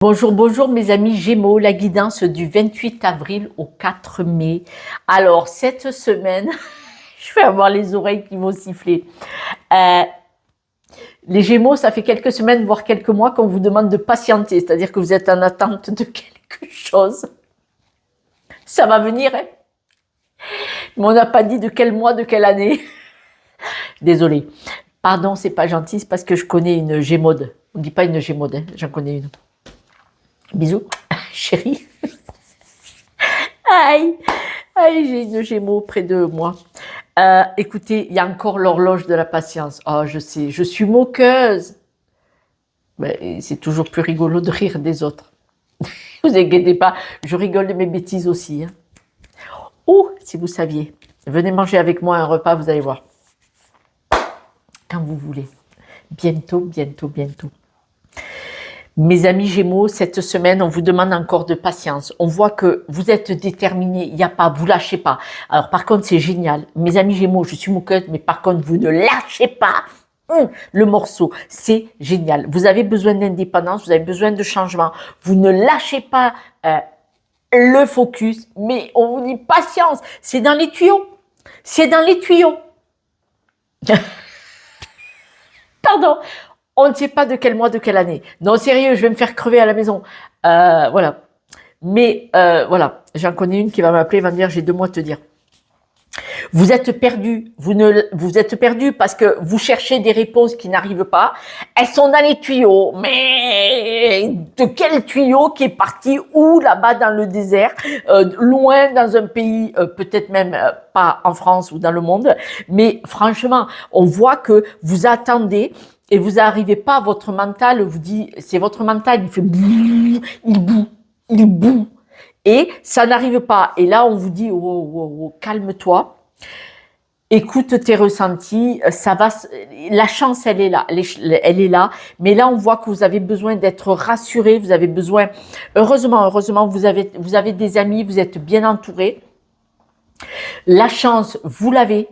Bonjour, bonjour mes amis Gémeaux, la guidance du 28 avril au 4 mai. Alors, cette semaine, je vais avoir les oreilles qui vont siffler. Euh, les Gémeaux, ça fait quelques semaines, voire quelques mois qu'on vous demande de patienter, c'est-à-dire que vous êtes en attente de quelque chose. Ça va venir, hein, mais on n'a pas dit de quel mois, de quelle année. Désolée. Pardon, c'est pas gentil, c'est parce que je connais une Gémaude. On ne dit pas une Gémaude, hein, j'en connais une. Bisous, chérie. Aïe, aïe, j'ai une Gémeaux près de moi. Écoutez, il y a encore l'horloge de la patience. Oh, je sais, je suis moqueuse. Mais c'est toujours plus rigolo de rire des autres. Vous inquiétez pas, je rigole de mes bêtises aussi. Hein. Oh, si vous saviez. Venez manger avec moi un repas, vous allez voir. Quand vous voulez. Bientôt, bientôt, bientôt. Mes amis Gémeaux, cette semaine, on vous demande encore de patience. On voit que vous êtes déterminés, il n'y a pas, vous lâchez pas. Alors par contre, c'est génial. Mes amis Gémeaux, je suis moqueuse, mais par contre, vous ne lâchez pas le morceau. C'est génial. Vous avez besoin d'indépendance, vous avez besoin de changement. Vous ne lâchez pas le focus, mais on vous dit patience. C'est dans les tuyaux. C'est dans les tuyaux. Pardon. On ne sait pas de quel mois, de quelle année. Non, sérieux, je vais me faire crever à la maison. Voilà. Mais voilà, j'en connais une qui va m'appeler, va me dire, j'ai 2 mois à te dire. Vous êtes perdu, vous êtes perdu parce que vous cherchez des réponses qui n'arrivent pas. Elles sont dans les tuyaux, mais de quel tuyau qui est parti où là-bas dans le désert, loin dans un pays, peut-être même pas en France ou dans le monde, mais franchement, on voit que vous attendez et vous n'arrivez pas, votre mental vous dit, c'est votre mental, il fait bouh, il boue, et ça n'arrive pas. Et là, on vous dit, oh, calme-toi, écoute tes ressentis, ça va, la chance, elle est là, elle est là, mais là, on voit que vous avez besoin d'être rassuré, vous avez besoin, heureusement, vous avez des amis, vous êtes bien entouré. La chance, vous l'avez,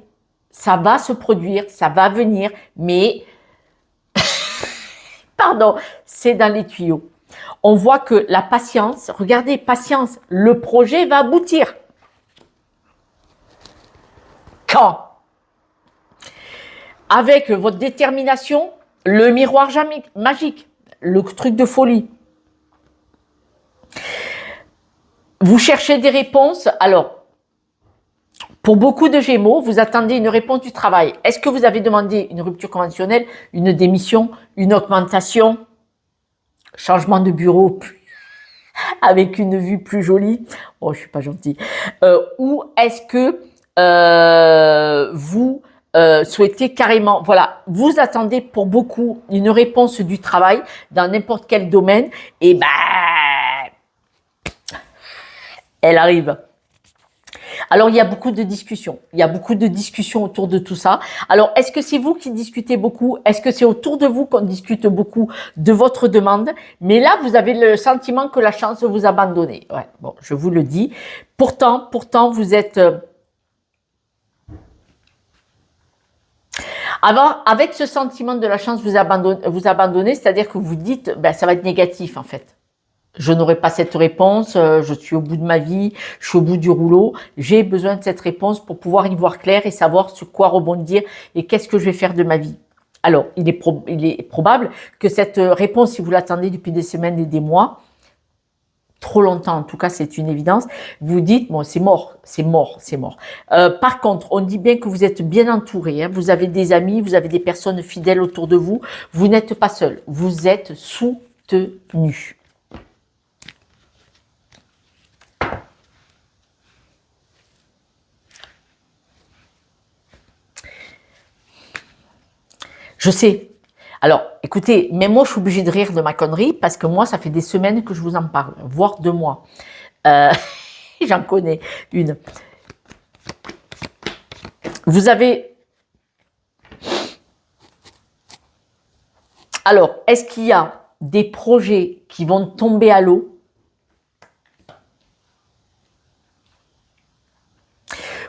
ça va se produire, ça va venir, mais pardon, c'est dans les tuyaux. On voit que la patience, regardez, patience, le projet va aboutir. Quand? Avec votre détermination, le miroir magique, le truc de folie. Vous cherchez des réponses. Alors, pour beaucoup de Gémeaux, vous attendez une réponse du travail. Est-ce que vous avez demandé une rupture conventionnelle, une démission, une augmentation, changement de bureau avec une vue plus jolie? Oh, je suis pas gentille. Ou est-ce que vous souhaitez carrément, voilà, vous attendez pour beaucoup une réponse du travail dans n'importe quel domaine, et ben, elle arrive. Alors, il y a beaucoup de discussions. Il y a beaucoup de discussions autour de tout ça. Alors, est-ce que c'est vous qui discutez beaucoup? Est-ce que c'est autour de vous qu'on discute beaucoup de votre demande? Mais là, vous avez le sentiment que la chance vous abandonne. Ouais, bon, je vous le dis. Pourtant, vous êtes... Alors, avec ce sentiment de la chance vous abandonnez, c'est-à-dire que vous dites, ben, ça va être négatif en fait. Je n'aurai pas cette réponse, je suis au bout de ma vie, je suis au bout du rouleau, j'ai besoin de cette réponse pour pouvoir y voir clair et savoir sur quoi rebondir et qu'est-ce que je vais faire de ma vie. Alors, il est probable que cette réponse, si vous l'attendez depuis des semaines et des mois, trop longtemps, en tout cas c'est une évidence, vous dites, bon c'est mort. Par contre, on dit bien que vous êtes bien entouré, hein, vous avez des amis, vous avez des personnes fidèles autour de vous, vous n'êtes pas seul, vous êtes soutenu. Je sais. Alors, écoutez, même moi, je suis obligée de rire de ma connerie parce que moi, ça fait des semaines que je vous en parle, voire 2 mois. J'en connais une. Vous avez... Alors, est-ce qu'il y a des projets qui vont tomber à l'eau?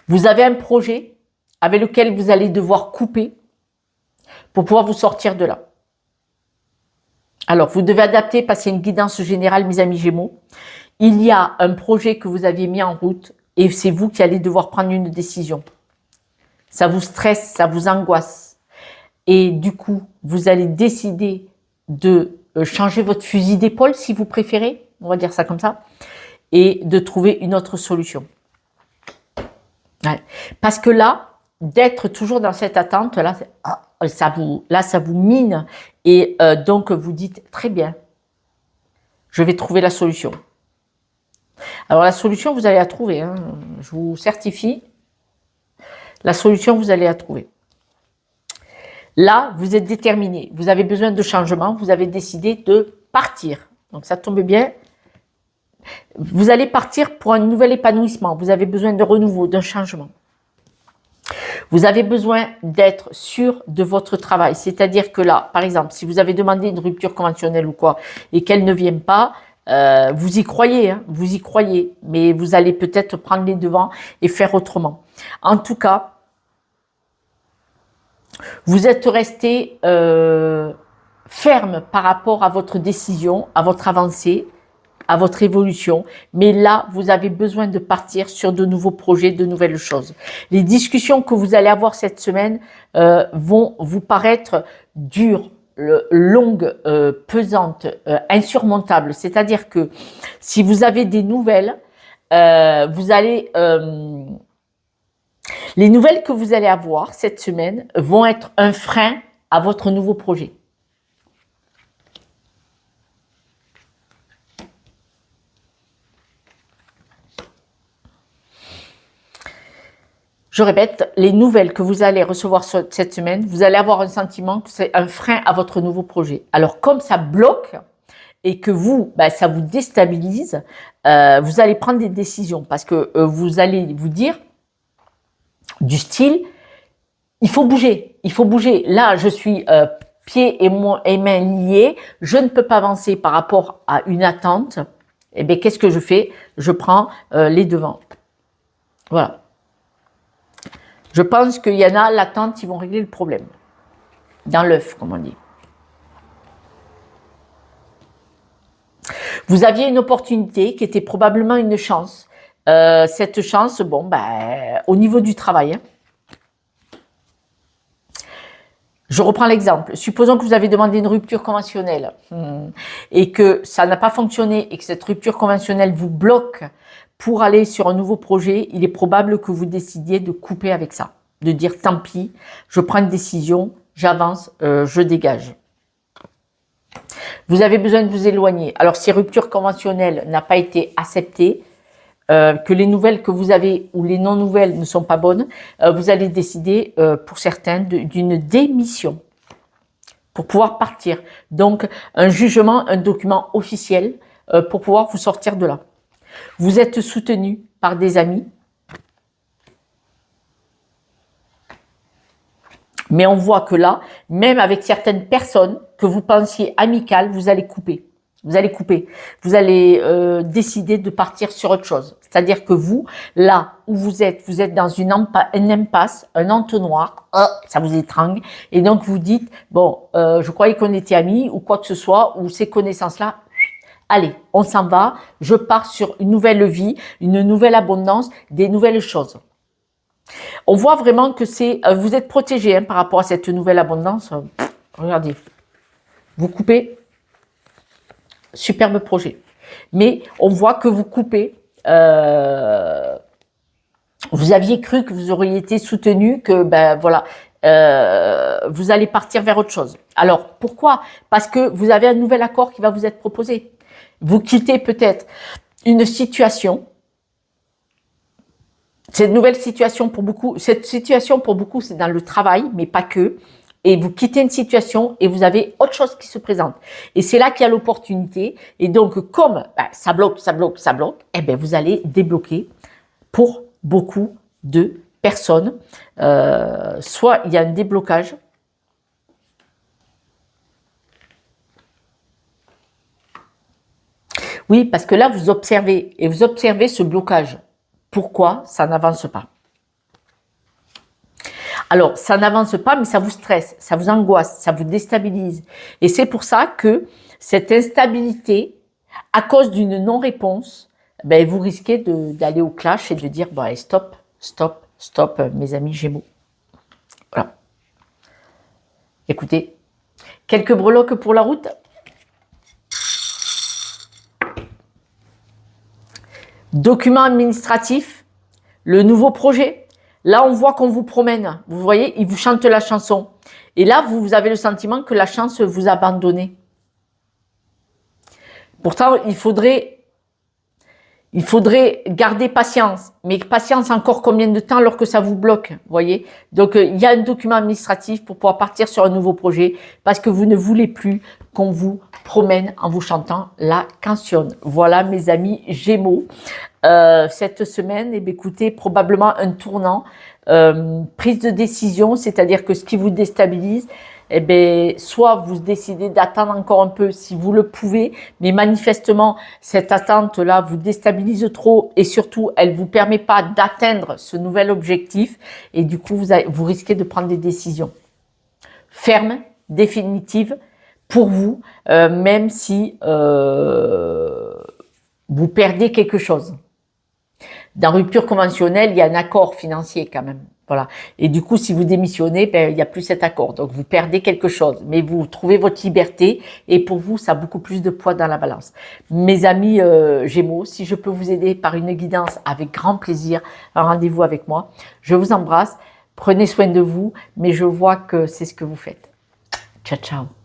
Vous avez un projet avec lequel vous allez devoir couper pour pouvoir vous sortir de là. Alors, vous devez adapter parce qu'il y a une guidance générale, mes amis Gémeaux. Il y a un projet que vous aviez mis en route et c'est vous qui allez devoir prendre une décision. Ça vous stresse, ça vous angoisse. Et du coup, vous allez décider de changer votre fusil d'épaule, si vous préférez, on va dire ça comme ça, et de trouver une autre solution. Ouais. Parce que là, d'être toujours dans cette attente, là, ça vous mine. Et donc, vous dites, très bien, je vais trouver la solution. Alors, la solution, vous allez la trouver. Hein. Je vous certifie. La solution, vous allez la trouver. Là, vous êtes déterminé. Vous avez besoin de changement. Vous avez décidé de partir. Donc, ça tombe bien. Vous allez partir pour un nouvel épanouissement. Vous avez besoin de renouveau, d'un changement. Vous avez besoin d'être sûr de votre travail. C'est-à-dire que là, par exemple, si vous avez demandé une rupture conventionnelle ou quoi, et qu'elle ne vient pas, vous y croyez, hein, vous y croyez. Mais vous allez peut-être prendre les devants et faire autrement. En tout cas, vous êtes resté ferme par rapport à votre décision, à votre avancée, à votre évolution, mais là, vous avez besoin de partir sur de nouveaux projets, de nouvelles choses. Les discussions que vous allez avoir cette semaine vont vous paraître dures, longues, pesantes, insurmontables. C'est-à-dire que si vous avez des nouvelles, vous allez... les nouvelles que vous allez avoir cette semaine vont être un frein à votre nouveau projet. Je répète, les nouvelles que vous allez recevoir cette semaine, vous allez avoir un sentiment que c'est un frein à votre nouveau projet. Alors, comme ça bloque et que vous, ça vous déstabilise, vous allez prendre des décisions parce que vous allez vous dire du style, il faut bouger, il faut bouger. Là, je suis pieds et mains liés, je ne peux pas avancer par rapport à une attente. Eh bien, qu'est-ce que je fais? Je prends les devants. Voilà. Je pense qu'il y en a, l'attente, ils vont régler le problème. Dans l'œuf, comme on dit. Vous aviez une opportunité qui était probablement une chance. Cette chance, au niveau du travail. Hein. Je reprends l'exemple. Supposons que vous avez demandé une rupture conventionnelle et que ça n'a pas fonctionné et que cette rupture conventionnelle vous bloque pour aller sur un nouveau projet. Il est probable que vous décidiez de couper avec ça, de dire tant pis, je prends une décision, j'avance, je dégage. Vous avez besoin de vous éloigner. Alors, si rupture conventionnelle n'a pas été acceptée, que les nouvelles que vous avez ou les non-nouvelles ne sont pas bonnes, vous allez décider, pour certains, d'une démission pour pouvoir partir. Donc, un jugement, un document officiel pour pouvoir vous sortir de là. Vous êtes soutenu par des amis, mais on voit que là, même avec certaines personnes que vous pensiez amicales, vous allez couper. Vous allez couper. Vous allez décider de partir sur autre chose. C'est-à-dire que vous, là où vous êtes dans une impasse, un entonnoir, ça vous étrangle. Et donc vous dites, je croyais qu'on était amis ou quoi que ce soit, ou ces connaissances-là, allez, on s'en va, je pars sur une nouvelle vie, une nouvelle abondance, des nouvelles choses. On voit vraiment que vous êtes protégé par rapport à cette nouvelle abondance. Regardez, vous coupez. Superbe projet. Mais on voit que vous coupez. Vous aviez cru que vous auriez été soutenu, que vous allez partir vers autre chose. Alors pourquoi? Parce que vous avez un nouvel accord qui va vous être proposé. Vous quittez peut-être une situation. Cette situation pour beaucoup, c'est dans le travail, mais pas que. Et vous quittez une situation et vous avez autre chose qui se présente. Et c'est là qu'il y a l'opportunité. Et donc, comme ça bloque, vous allez débloquer pour beaucoup de personnes. Soit il y a un déblocage. Oui, parce que là, vous observez ce blocage. Pourquoi ça n'avance pas? Alors, ça n'avance pas, mais ça vous stresse, ça vous angoisse, ça vous déstabilise. Et c'est pour ça que cette instabilité, à cause d'une non-réponse, ben, vous risquez d'aller au clash et de dire, bah, stop, stop, stop, mes amis Gémeaux. Voilà. Écoutez, quelques breloques pour la route. Document administratif, le nouveau projet. Là, on voit qu'on vous promène. Vous voyez, il vous chante la chanson. Et là, vous avez le sentiment que la chance vous a abandonné. Pourtant, il faudrait garder patience. Mais patience encore combien de temps alors que ça vous bloque, vous voyez? Donc, il y a un document administratif pour pouvoir partir sur un nouveau projet parce que vous ne voulez plus qu'on vous promène en vous chantant la canción. Voilà, mes amis Gémeaux. Cette semaine, eh bien, écoutez, probablement un tournant, prise de décision, c'est-à-dire que ce qui vous déstabilise, eh bien, soit vous décidez d'attendre encore un peu si vous le pouvez, mais manifestement, cette attente-là vous déstabilise trop et surtout, elle vous permet pas d'atteindre ce nouvel objectif et du coup, vous risquez de prendre des décisions fermes, définitives pour vous, même si vous perdez quelque chose. Dans rupture conventionnelle, il y a un accord financier quand même. Voilà. Et du coup, si vous démissionnez, ben, il n'y a plus cet accord. Donc, vous perdez quelque chose. Mais vous trouvez votre liberté. Et pour vous, ça a beaucoup plus de poids dans la balance. Mes amis Gémeaux, si je peux vous aider par une guidance, avec grand plaisir, un rendez-vous avec moi. Je vous embrasse. Prenez soin de vous. Mais je vois que c'est ce que vous faites. Ciao, ciao.